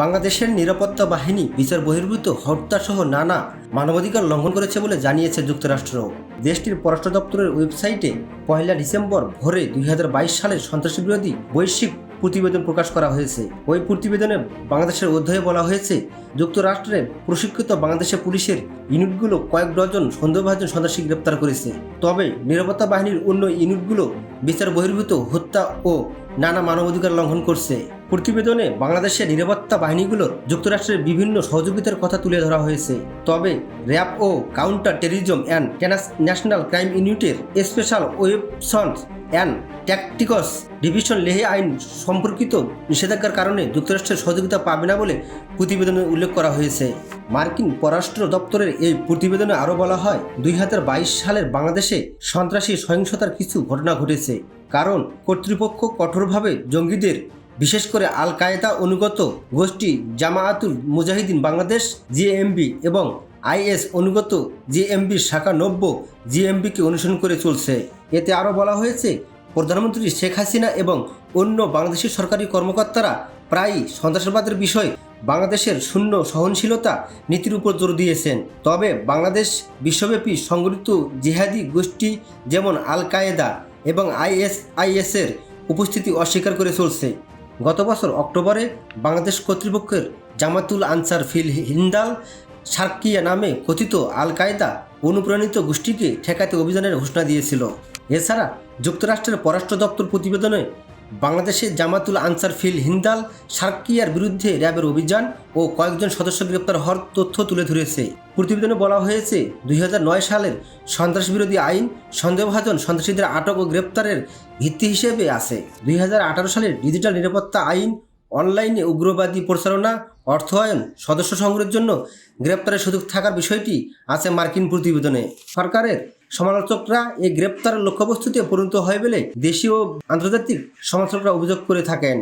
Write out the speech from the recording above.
বাংলাদেশের নিরাপত্তা বাহিনী বিচার বহির্ভূত হত্যাসহ নানা মানবাধিকার লঙ্ঘন করেছে বলে জানিয়েছে যুক্তরাষ্ট্র। দেশটির পররাষ্ট্র দপ্তরের ওয়েবসাইটে 1 ডিসেম্বর ভোরে 2022 সালের সন্ত্রাসী বিরোধী বৈশ্বিক প্রতিবেদন প্রকাশ করা হয়েছে। ওই প্রতিবেদনে বাংলাদেশের অধ্যায়ে বলা হয়েছে, যুক্তরাষ্ট্রের প্রশিক্ষিত বাংলাদেশের পুলিশের ইউনিটগুলো কয়েক ডজন সন্দেহভাজন সন্ত্রাসী গ্রেপ্তার করেছে। তবে নিরাপত্তা বাহিনীর অন্য ইউনিটগুলো বিচার বহির্ভূত হত্যা ও নানা মানবাধিকার লঙ্ঘন করছে। প্রতিবেদনে বাংলাদেশের নিরাপত্তা বাহিনীগুলোর যুক্তরাষ্ট্রের বিভিন্ন সহযোগিতার কথা তুলে ধরা হয়েছে। তবে র্যাব ও counter terrorism and national crime ইউনিটের special weapons and tactics division লেহে আইন সম্পর্কিত নিষেধাজ্ঞার কারণে যুক্তরাষ্ট্রের সহযোগিতা পাবে না বলে প্রতিবেদনে উল্লেখ করা হয়েছে। মার্কিন পররাষ্ট্র দপ্তরের এই প্রতিবেদনে আরও বলা হয়, 2022 সালের বাংলাদেশে সন্ত্রাসী সহিংসতার কিছু ঘটনা ঘটেছে, কারণ কর্তৃপক্ষ কঠোরভাবে জঙ্গিদের, বিশেষ করে আল কায়েদা অনুগত গোষ্ঠী জামায়াতুল মুজাহিদিন বাংলাদেশ জিএমবি এবং আইএস অনুগত জিএমবির শাখা 90 জিএমবিকে অনুসরণ করে চলছে। এতে আরও বলা হয়েছে, প্রধানমন্ত্রী শেখ হাসিনা এবং অন্য বাংলাদেশি সরকারি কর্মকর্তারা প্রায়ই সন্ত্রাসবাদের বিষয়ে বাংলাদেশের শূন্য সহনশীলতা নীতির উপর জোর দিয়েছেন। তবে বাংলাদেশ বিশ্বব্যাপী সংগঠিত জিহাদি গোষ্ঠী যেমন আল কায়েদা এবং আইএসের উপস্থিতি অস্বীকার করে চলছে। গত বছর অক্টোবরে বাংলাদেশ কর্তৃপক্ষের জামাতুল আনসার ফিল হিন্দাল সার্কিয়া নামে কথিত আল কায়েদা অনুপ্রাণিত গোষ্ঠীকে ঠেকাতে অভিযানের ঘোষণা দিয়েছিল। এছাড়া যুক্তরাষ্ট্রের পররাষ্ট্র দপ্তর প্রতিবেদনে বাংলাদেশের জামাতুল আনসার ফিল হিন্দাল সার্কিয়ার বিরুদ্ধে র্যাবের অভিযান ও কয়েকজন সদস্য গ্রেপ্তার হওয়ার তথ্য তুলে ধরেছে। প্রতিবেদনে বলা হয়েছে, 2009 সালের সন্ত্রাস বিরোধী আইন সন্দেহভাজন সন্ত্রাসীদের আটক ও গ্রেপ্তারের ভিত্তি হিসেবে আছে। 2018 সালের ডিজিটাল নিরাপত্তা আইন অনলাইনে উগ্রবাদী প্রচারণা, অর্থায়ন, সদস্য সংগ্রহের জন্য গ্রেপ্তারের সুযোগ থাকার বিষয়টি আছে মার্কিন প্রতিবেদনে। সরকারের সমালোচকরা এই গ্রেপ্তারের লক্ষ্যবস্তুতে পরিণত হয় বলে দেশীয় ও আন্তর্জাতিক সমালোচকরা অভিযোগ করে থাকেন।